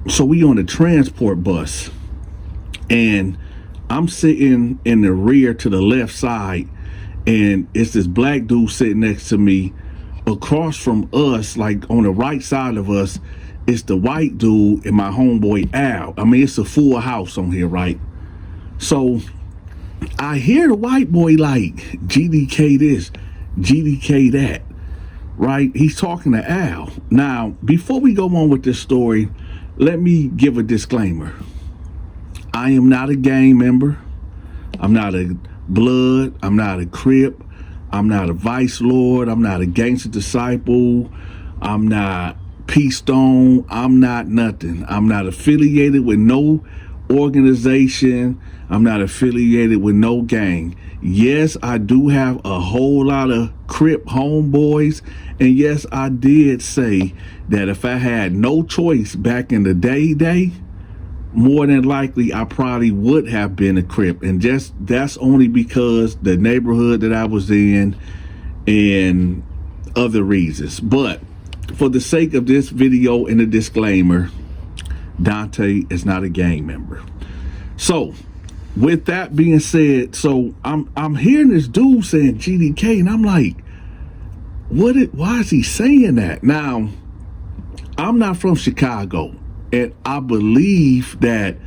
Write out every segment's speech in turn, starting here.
So we on the transport bus, and I'm sitting in the rear to the left side, and it's this black dude sitting next to me. Across from us, like on the right side of us, it's the white dude and my homeboy Al. I mean, it's a full house on here, right? So I hear the white boy like, GDK this, GDK that, right? He's talking to Al. Now, before we go on with this story, let me give a disclaimer. I am not a gang member. I'm not a blood. I'm not a Crip. I'm not a vice lord. I'm not a gangster disciple. I'm not Peace Stone. I'm not nothing. I'm not affiliated with no organization. I'm not affiliated with no gang. Yes, I do have a whole lot of Crip homeboys. And yes, I did say that if I had no choice back in the day, more than likely I probably would have been a Crip, and that's only because the neighborhood that I was in and other reasons. But for the sake of this video and a disclaimer, Donta is not a gang member. So with that being said, so I'm hearing this dude saying GDK, and I'm like, why is he saying that? Now, I'm not from Chicago. And I believe that,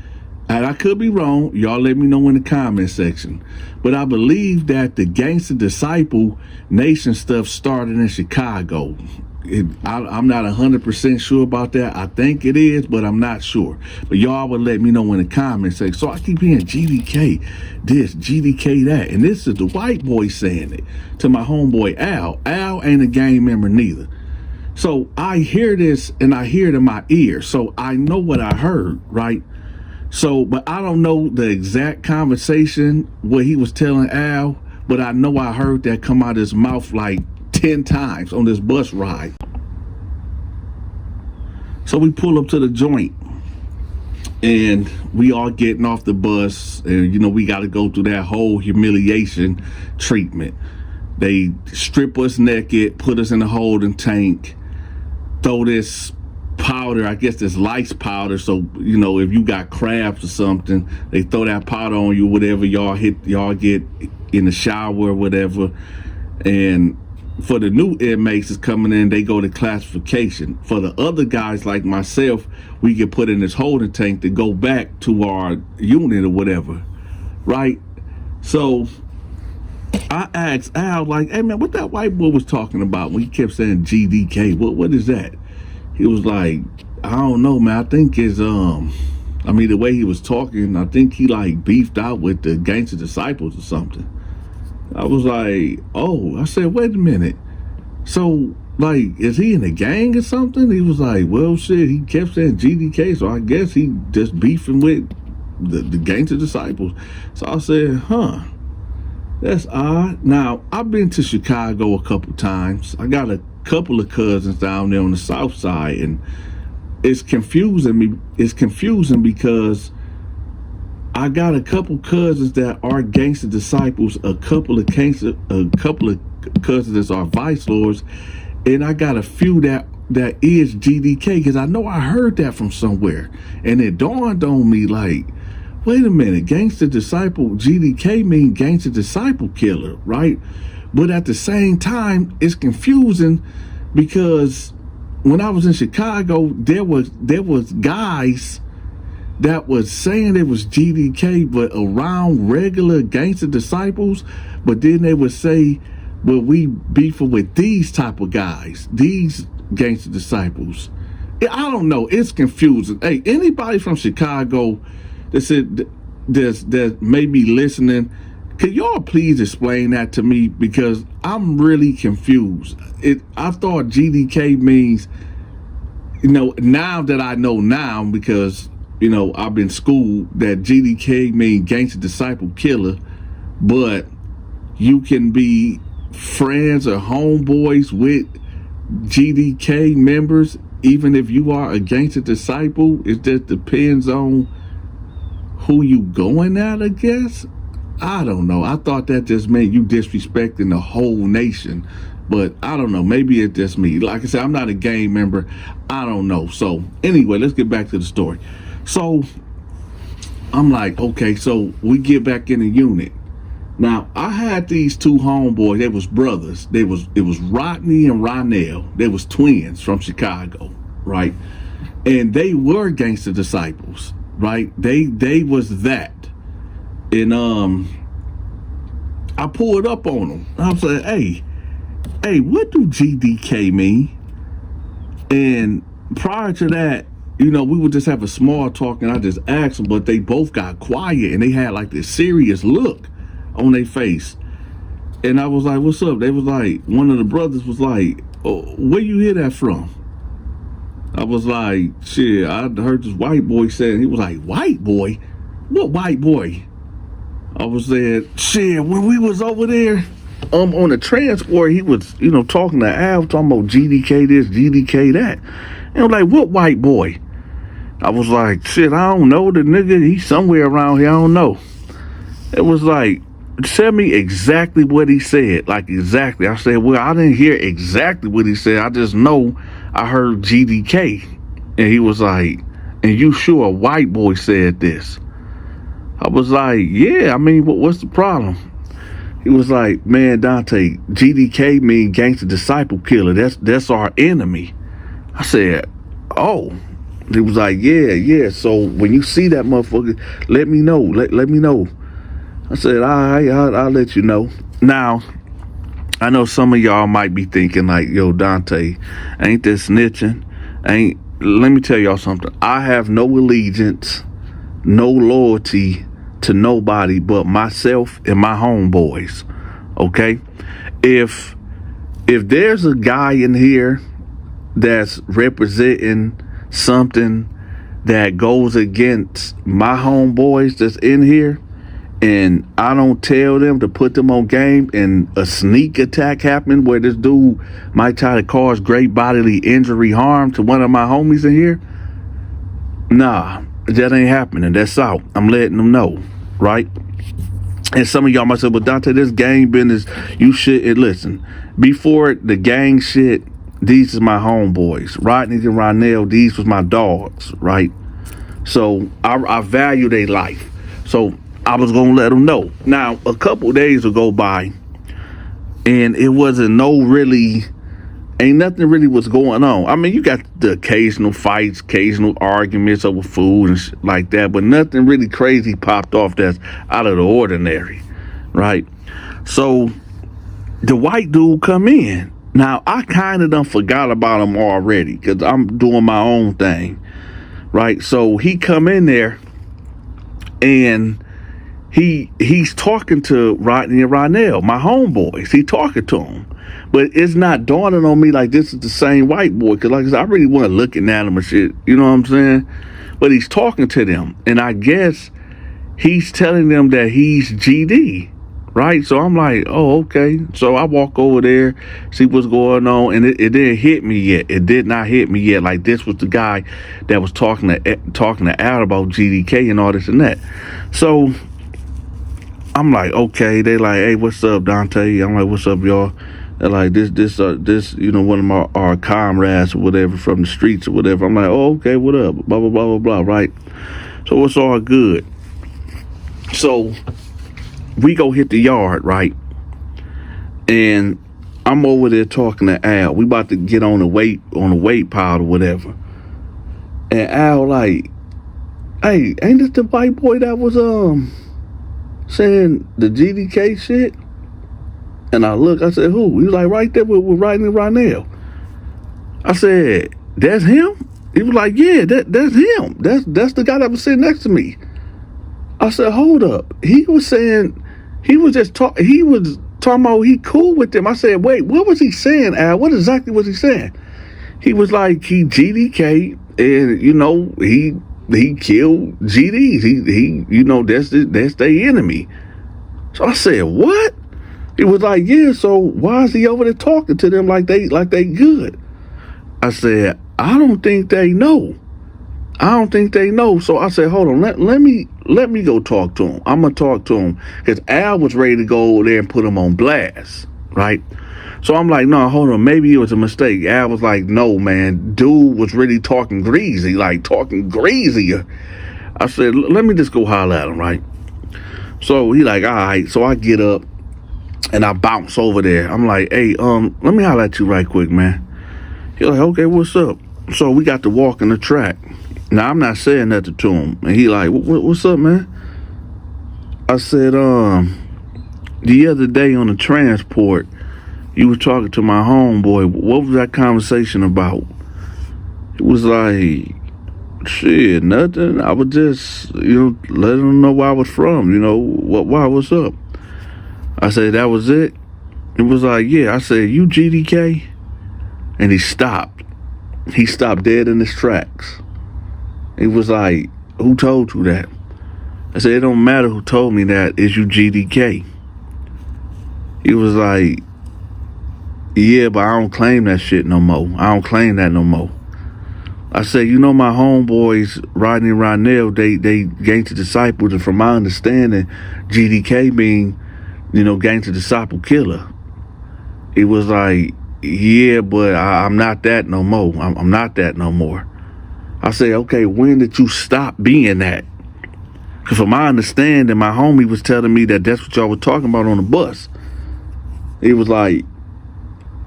and I could be wrong, y'all let me know in the comment section, but I believe that the Gangster Disciple Nation stuff started in Chicago. I'm not 100% sure about that. I think it is, but I'm not sure. But y'all would let me know in the comment section. So I keep hearing GDK this, GDK that. And this is the white boy saying it to my homeboy Al. Al ain't a gang member neither. So I hear this, and I hear it in my ear. So I know what I heard, right? So, but I don't know the exact conversation, what he was telling Al, but I know I heard that come out of his mouth like 10 times on this bus ride. So we pull up to the joint, and we all getting off the bus, and you know, we got to go through that whole humiliation treatment. They strip us naked, put us in a holding tank, throw this powder, I guess this lice powder, so you know, if you got crabs or something, they throw that powder on you, whatever y'all get in the shower or whatever. And for the new inmates that's coming in, they go to classification. For the other guys like myself, we get put in this holding tank to go back to our unit or whatever, right? So I asked Al, like, hey man, what that white boy was talking about when he kept saying GDK? What is that? He was like, I don't know, man. I think it's I mean, the way he was talking, I think he like beefed out with the Gangster Disciples or something. I was like, oh, I said, wait a minute. So like, is he in a gang or something? He was like, well, shit, he kept saying GDK, so I guess he just beefing with the Gangster Disciples. So I said, huh. That's odd. Now, I've been to Chicago a couple times. I got a couple of cousins down there on the south side, and it's confusing me. It's confusing because I got a couple cousins that are Gangster Disciples, a couple of cousins that are vice lords, and I got a few that is GDK, because I know I heard that from somewhere, and it dawned on me like, wait a minute, Gangster Disciple, GDK mean Gangster Disciple Killer, right? But at the same time, it's confusing because when I was in Chicago, there was guys that was saying it was GDK, but around regular Gangster Disciples, but then they would say, well, we beefing with these type of guys, these Gangster Disciples. I don't know, it's confusing. Hey, anybody from Chicago that may be listening, could y'all please explain that to me, because I'm really confused. I thought GDK means, you know, now that I know now, because, you know, I've been schooled that GDK means Gangster Disciple Killer, but you can be friends or homeboys with GDK members even if you are a Gangster Disciple. It just depends on who you going at, I guess. I don't know. I thought that just meant you disrespecting the whole nation. But I don't know. Maybe it's just me. Like I said, I'm not a gang member. I don't know. So anyway, let's get back to the story. So I'm like, okay, so we get back in the unit. Now, I had these two homeboys. They was brothers. It was Rodney and Ronell. They was twins from Chicago, right? And they were gangster disciples, right? They was that. And I pulled up on them. I was like, hey, what do GDK mean? And prior to that, we would just have a small talk, and I just asked them, but they both got quiet, and they had like this serious look on their face. And I was like, what's up? They was like, one of the brothers was like, oh, where you hear that from? I was like, shit, I heard this white boy saying. He was like, white boy? What white boy? I was saying, shit, when we was over there on the transport, he was, talking to Al, talking about GDK this, GDK that. And I was like, what white boy? I was like, shit, I don't know. The nigga, he's somewhere around here, I don't know. It was like, tell me exactly what he said. Like, exactly. I said, well, I didn't hear exactly what he said. I just know I heard GDK. And he was like, and you sure a white boy said this? I was like, yeah, I mean, what's the problem? He was like, man, Dante, GDK mean gangster disciple killer. That's our enemy. I said, oh. He was like, yeah. So when you see that motherfucker, let me know. Let me know. I said, all right, I'll let you know. Now, I know some of y'all might be thinking like, yo, Dante, ain't this snitching? Let me tell y'all something. I have no allegiance, no loyalty to nobody but myself and my homeboys. Okay? If there's a guy in here that's representing something that goes against my homeboys that's in here, and I don't tell them to put them on game, and a sneak attack happened where this dude might try to cause great bodily injury, harm to one of my homies in here, nah, that ain't happening. That's out. I'm letting them know, right? And some of y'all might say, well, Dante, this gang business, you should listen. Before the gang shit, these is my homeboys. Rodney and Ronell, these was my dogs, right? So I value their life. So I was going to let them know. Now, a couple days will go by, and it wasn't ain't nothing really was going on. I mean, you got the occasional fights, occasional arguments over food and shit like that, but nothing really crazy popped off that's out of the ordinary, right? So the white dude come in. Now, I kind of done forgot about him already because I'm doing my own thing, right? So he come in there, and he's talking to Rodney and Ronell, my homeboys. He talking to them. But it's not dawning on me like this is the same white boy. Because like I said, I really wasn't looking at him and shit. You know what I'm saying? But he's talking to them. And I guess he's telling them that he's GD. Right? So I'm like, oh, okay. So I walk over there, see what's going on. And it didn't hit me yet. It did not hit me yet. Like, this was the guy that was talking to Al about GDK and all this and that. So I'm like, okay. They like, hey, what's up, Dante? I'm like, what's up, y'all? They're like, this, one of our comrades or whatever from the streets or whatever. I'm like, oh, okay, what up? Blah, blah, blah, blah, blah, right? So it's all good. So we go hit the yard, right? And I'm over there talking to Al. We about to get on the weight pile or whatever. And Al like, hey, ain't this the white boy that was saying the GDK shit? And I look, I said, who? He was like, right there with Rodney and Ronell. I said, that's him? He was like, yeah, that's him. That's the guy that was sitting next to me. I said, hold up. He was saying, he was talking about he cool with them. I said, wait, what was he saying, Al? What exactly was he saying? He was like, he GDK, and, he killed GDs. He that's their enemy. So I said, what? He was like, yeah, so why is he over there talking to them like they good? I said, I don't think they know. So I said, hold on, let me go talk to him. I'm gonna talk to him because Al was ready to go over there and put him on blast, right? So I'm like, no, hold on, maybe it was a mistake. Al was like, no, man, dude was really talking greasy, like talking greasier. I said, let me just go holler at him, right? So he like, all right. So I get up and I bounce over there. I'm like, hey, let me holler at you right quick, man. He like, okay, what's up? So we got to walk in the track. Now I'm not saying nothing to him, and he like, what's up, man? I said, the other day on the transport, you was talking to my homeboy. What was that conversation about? It was like, shit, nothing. I was just, letting him know where I was from. Why, what's up? I said, that was it? It was like, yeah. I said, you GDK? And he stopped. He stopped dead in his tracks. He was like, who told you that? I said, it don't matter who told me that. It's you GDK. He was like, yeah, but I don't claim that shit no more. I don't claim that no more. I said, my homeboys, Rodney and Ronell, they Gangster Disciples, and from my understanding, GDK being, Gangster Disciple Killer. It was like, yeah, but I'm not that no more. I'm not that no more. I said, okay, when did you stop being that? Because from my understanding, my homie was telling me that that's what y'all were talking about on the bus. It was like,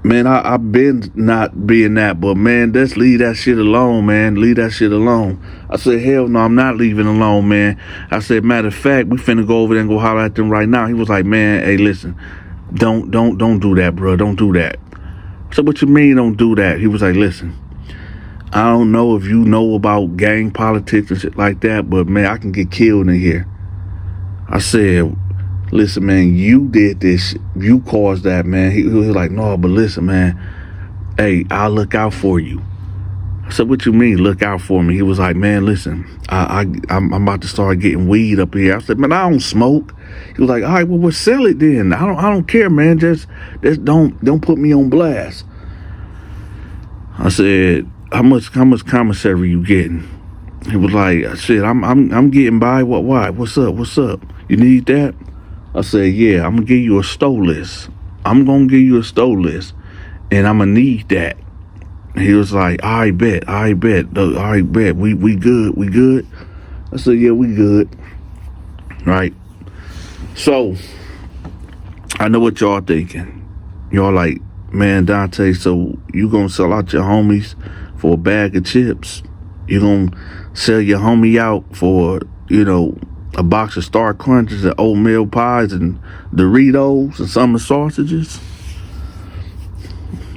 man, I've been not being that, but man, let's leave that shit alone, man. Leave that shit alone. I said, hell no, I'm not leaving alone, man. I said, matter of fact, we finna go over there and go holler at them right now. He was like, man, hey, listen, don't do that, bro. Don't do that. I said, what you mean don't do that? He was like, listen, I don't know if you know about gang politics and shit like that, but man, I can get killed in here. I said, listen, man, you did this. You caused that, man. He was like, no, but listen, man. Hey, I'll look out for you. I said, what you mean, look out for me? He was like, man, listen, I'm about to start getting weed up here. I said, man, I don't smoke. He was like, all right, well, we'll sell it then. I don't care, man. Just don't put me on blast. I said, how much commissary you getting? He was like, shit, I'm getting by. What? Why? What's up? You need that? I said, yeah, I'm gonna give you a store list. I'm gonna give you a store list, and I'm gonna need that. He was like, I bet. We good. I said, yeah, we good. Right. So I know what y'all thinking. Y'all like, man, Donta, so you gonna sell out your homies for a bag of chips? You gonna sell your homie out for, a box of Star Crunches and oatmeal pies and Doritos and summer sausages?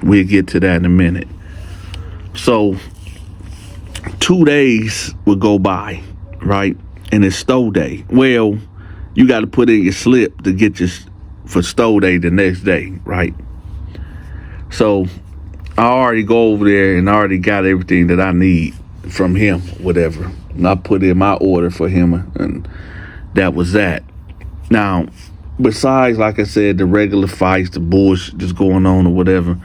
We'll get to that in a minute. So 2 days would go by, right? And it's stow day. Well, you got to put in your slip to get for stow day the next day, right? So I already go over there and I already got everything that I need from him, whatever. And I put in my order for him, and that was that. Now, besides, like I said, the regular fights, the bullshit just going on or whatever,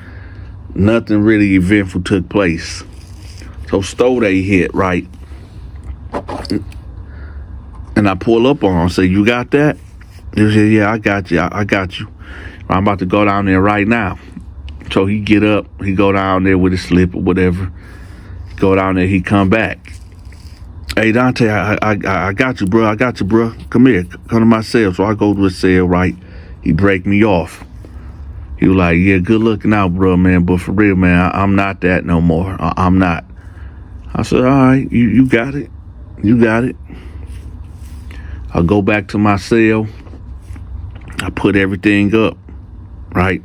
nothing really eventful took place. So stow day hit, right? And I pull up on him, say, you got that? He said, yeah, I got you. I got you. I'm about to go down there right now. So he get up, he go down there with his slip or whatever. Go down there, he come back. Hey, Donta, I got you, bro. Come here. Come to my cell. So I go to his cell, right? He break me off. He was like, yeah, good looking out, bro, man. But for real, man, I'm not that no more. I'm not. I said, all right, you got it. You got it. I go back to my cell. I put everything up, right?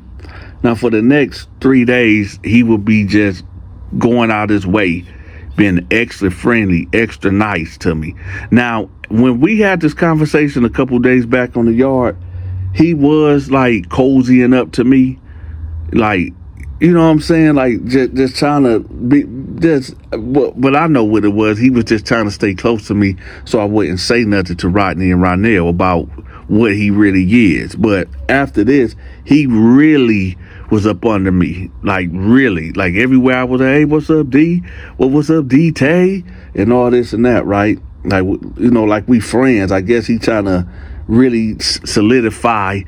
Now, for the next 3 days, he would be just going out his way, being extra friendly, extra nice to me. Now, when we had this conversation a couple days back on the yard, he was like cozying up to me, like, you know what I'm saying? Like just trying to be just, but I know what it was. He was just trying to stay close to me so I wouldn't say nothing to Rodney and Ronell about what he really is. But after this, he really was up under me, like really, like everywhere I was at. Hey, what's up, D? Well, what's up, D Tay? And all this and that, right? Like, like we friends. I guess he trying to really solidify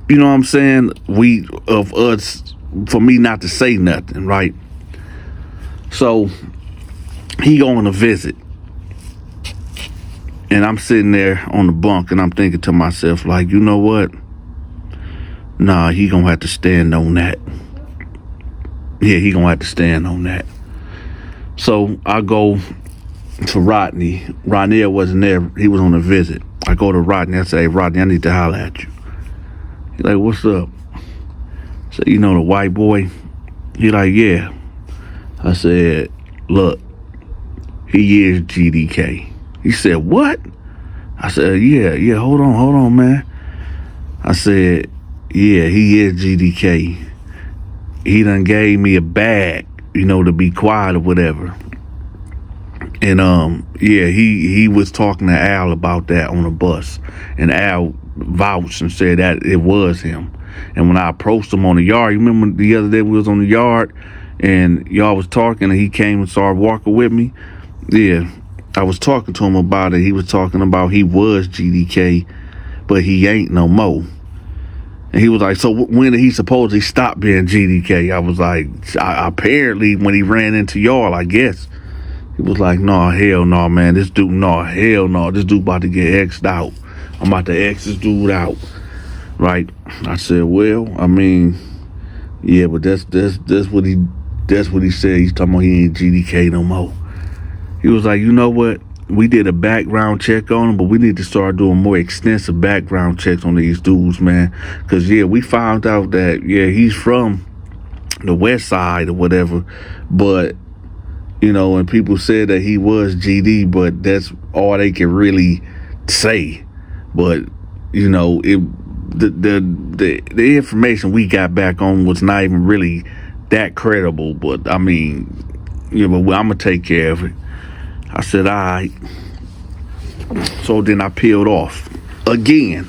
you know what I'm saying, of us, for me not to say nothing, right? So he going to visit, and I'm sitting there on the bunk, and I'm thinking to myself, like, you know what? Nah, he gonna have to stand on that. Yeah, he gonna have to stand on that. So I go to Rodney. Rodney wasn't there. He was on a visit. I go to Rodney. I say, hey, Rodney, I need to holler at you. He's like, what's up? I said, you know the white boy? He like, yeah. I said, look, he is GDK. He said, what? I said, yeah, hold on, man. I said, yeah, he is GDK. He done gave me a bag, you know, to be quiet or whatever. And yeah, he was talking to Al about that on the bus, and Al vouched and said that it was him. And when I approached him on the yard, you remember the other day we was on the yard and y'all was talking, and he came and started walking with me? Yeah, I was talking to him about it. He was talking about he was GDK, but he ain't no more. And he was like, so when did he supposedly stop being GDK? I was like, apparently when he ran into y'all, I guess. He was like, no, hell no, man. This dude, no, hell no. This dude about to get X'd out. I'm about to X this dude out. Right? I said, well, I mean, yeah, but that's what he said. He's talking about he ain't GDK no more. He was like, you know what? We did a background check on him, but we need to start doing more extensive background checks on these dudes, man. Because, yeah, we found out that, yeah, he's from the west side or whatever. But, you know, and people said that he was GD, but that's all they can really say. But, you know, the information we got back on was not even really that credible. But, I mean, you know, I'm going to take care of it. I said, all right. So then I peeled off. Again,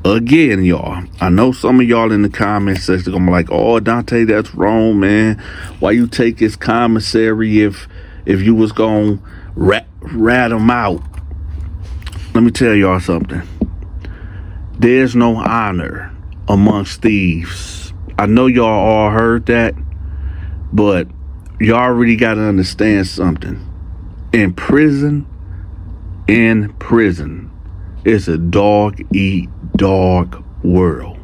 y'all. I know some of y'all in the comment section gonna be like, oh, Dante, that's wrong, man. Why you take his commissary if you was gonna rat him out? Let me tell y'all something. There's no honor amongst thieves. I know y'all all heard that, but y'all already gotta understand something. In prison, it's a dog-eat-dog world.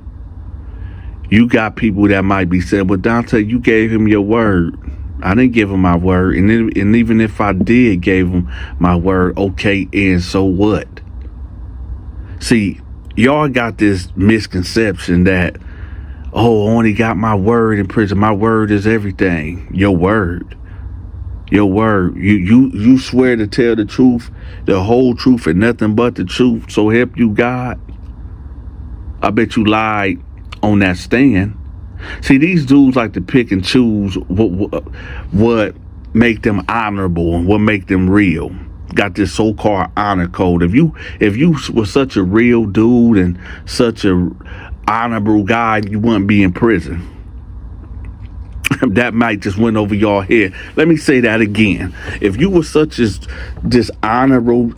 You got people that might be saying, well, Dante, you gave him your word. I didn't give him my word. And even if I did give him my word, okay, and so what? See, y'all got this misconception that, oh, I only got my word in prison. My word is everything. Your word. Your word. You swear to tell the truth, the whole truth, and nothing but the truth, so help you God. I bet you lied on that stand. See, these dudes like to pick and choose what make them honorable and what make them real. Got this so-called honor code. If you were such a real dude and such a honorable guy, you wouldn't be in prison. That might just went over y'all head. Let me say that again. If you were such as this honorable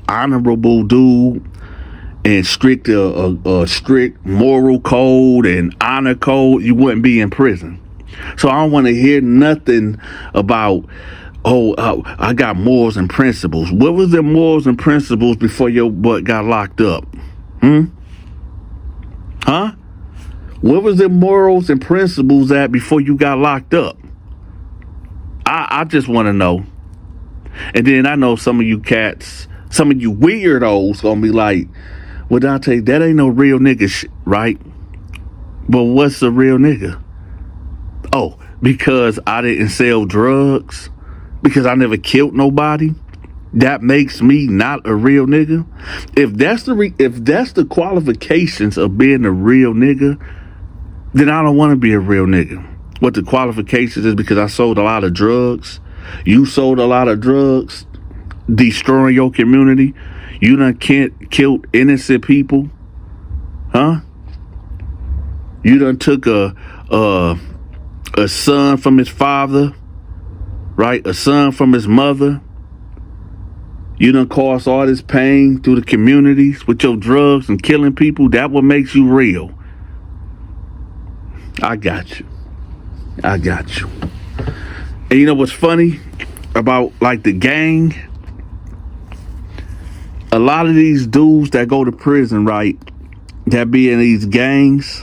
dude and strict moral code and honor code, you wouldn't be in prison. So I don't want to hear nothing about, I got morals and principles. What was their morals and principles before your butt got locked up? Huh? What was the morals and principles at before you got locked up? I just want to know. And then I know some of you cats, some of you weirdos gonna be like, well, Dante, that ain't no real nigga shit, right? But what's a real nigga? Oh, because I didn't sell drugs? Because I never killed nobody? That makes me not a real nigga? If that's the qualifications of being a real nigga, then I don't want to be a real nigga. What the qualifications is because I sold a lot of drugs. You sold a lot of drugs, destroying your community. You done killed innocent people. Huh? You done took a son from his father, right? A son from his mother. You done caused all this pain through the communities with your drugs and killing people. That what makes you real. I got you. I got you. And you know what's funny about like the gang? A lot of these dudes that go to prison, right, that be in these gangs,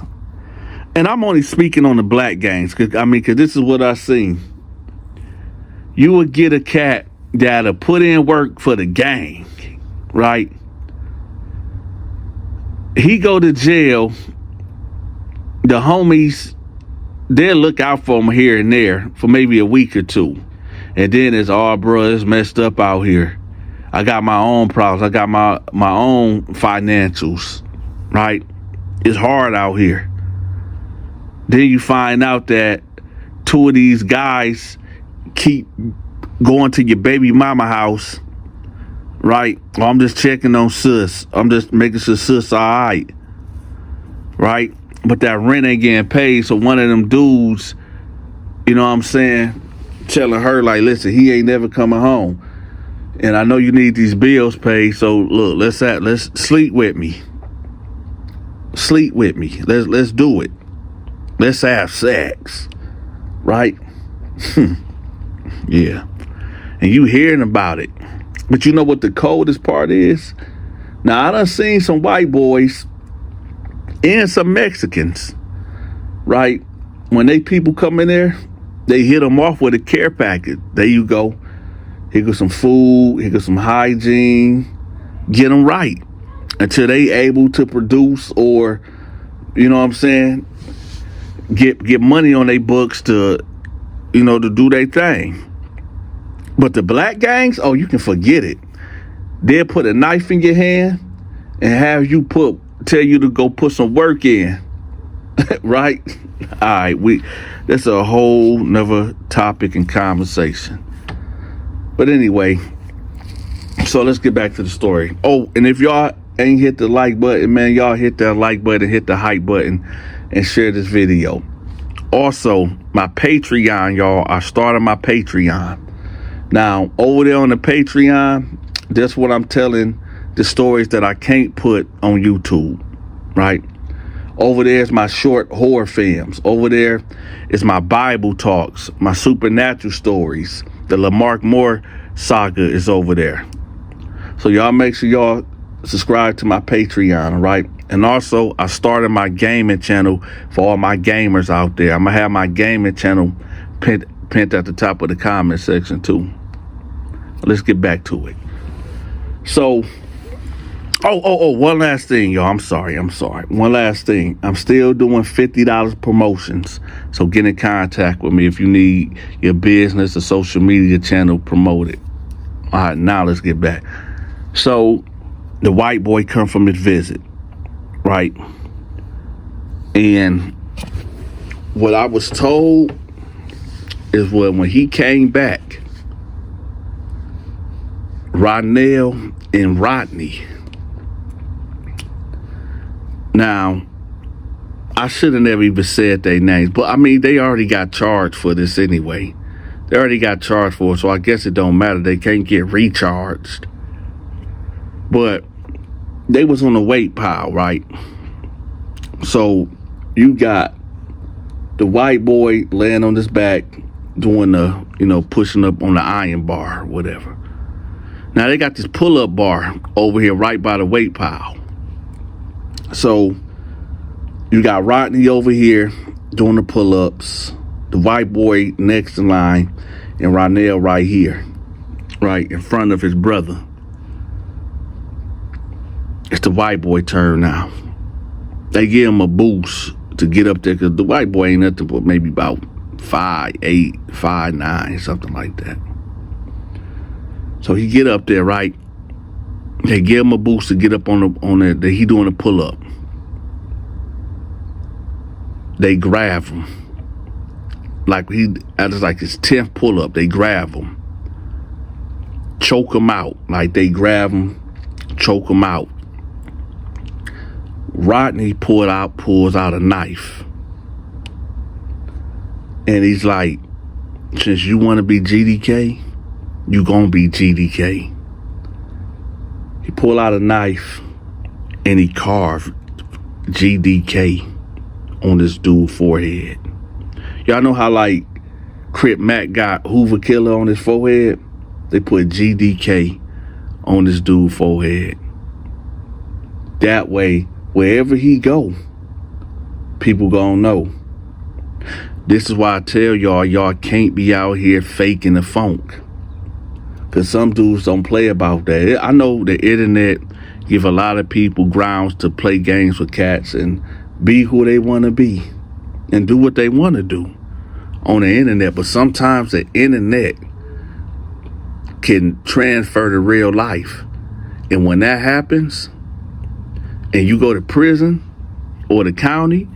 and I'm only speaking on the black gangs, cause this is what I seen. You would get a cat that'll put in work for the gang, right? He go to jail, the homies, they'll look out for him here and there for maybe a week or two. And then it's, oh, bro, it's messed up out here. I got my own problems. I got my own financials, right? It's hard out here. Then you find out that two of these guys keep going to your baby mama house, right? Well, I'm just checking on sis. I'm just making sure sis all right, right? But that rent ain't getting paid, so one of them dudes, you know what I'm saying, telling her, like, listen, he ain't never coming home. And I know you need these bills paid, so look, let's sleep with me. Sleep with me. Let's do it. Let's have sex. Right? Yeah. And you hearing about it. But you know what the coldest part is? Now, I done seen some white boys and some Mexicans, right? When they people come in there, they hit them off with a care package. There you go. Here goes some food. Here goes some hygiene. Get them right until they able to produce, or, you know what I'm saying, get money on their books to, you know, to do their thing. But the black gangs, oh, you can forget it. They'll put a knife in your hand and have you tell you to go put some work in. Right? All right, that's a whole nother topic and conversation. But anyway, so let's get back to the story. Oh, and if y'all ain't hit the like button, man, y'all hit that like button, hit the hype button, and share this video. Also, my Patreon, y'all, I started my Patreon. Now, over there on the Patreon, that's what I'm telling the stories that I can't put on YouTube, right? Over there is my short horror films. Over there is my Bible talks, my supernatural stories. The Lamarck Moore saga is over there. So y'all make sure y'all subscribe to my Patreon, right? And also, I started my gaming channel for all my gamers out there. I'm going to have my gaming channel pinned at the top of the comment section, too. Let's get back to it. So, one last thing, y'all. I'm sorry. One last thing. I'm still doing $50 promotions. So get in contact with me if you need your business or social media channel promoted. All right, now let's get back. So the white boy come from his visit, right? And what I was told is when he came back, Rodnell and Rodney. Now, I should have never even said their names, but I mean, they already got charged for this anyway. They already got charged for it, so I guess it don't matter. They can't get recharged. But they was on the weight pile, right? So you got the white boy laying on his back doing the, you know, pushing up on the iron bar or whatever. Now they got this pull-up bar over here right by the weight pile. So you got Rodney over here doing the pull-ups, the white boy next in line, and Rodnell right here, right in front of his brother. It's the white boy turn now. They give him a boost to get up there because the white boy ain't nothing but maybe about 5'8", 5'9", something like that. So he get up there, right? They give him a boost to get up on the he doing a pull up. They grab him. That is like his 10th pull up. They grab him. Choke him out. Like they grab him, choke him out. Rodney pulls out a knife. And he's like, since you want to be GDK, you gonna be GDK. He pulled out a knife and he carved GDK on this dude's forehead. Y'all know how like Crip Mac got Hoover Killer on his forehead? They put GDK on this dude's forehead. That way, wherever he go, people gonna know. This is why I tell y'all can't be out here faking the funk. Cause some dudes don't play about that. I know the internet give a lot of people grounds to play games with cats and be who they want to be and do what they want to do on the internet. But sometimes the internet can transfer to real life. And when that happens and you go to prison or the county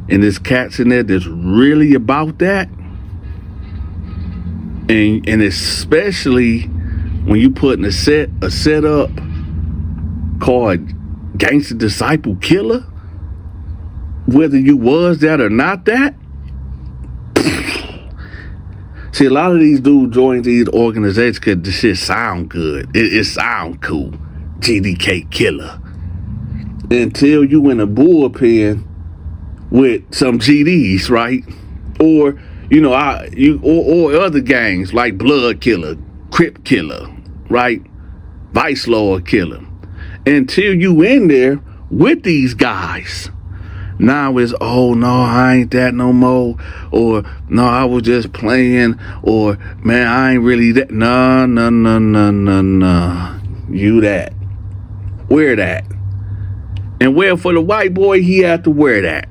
and there's cats in there that's really about that, and especially when you put in a setup called Gangster Disciple Killer, whether you was that or not that. See, a lot of these dudes join these organizations because the shit sound good. It sound cool. GDK Killer. Until you in a bullpen with some GDs, right? Or, you know, or other gangs like Blood Killer, Crip Killer, right? Vice Lord Killer. Until you in there with these guys. Now it's, oh no, I ain't that no more. Or no, I was just playing. Or man, I ain't really that. No. You that. Wear that. And well, for the white boy, he had to wear that.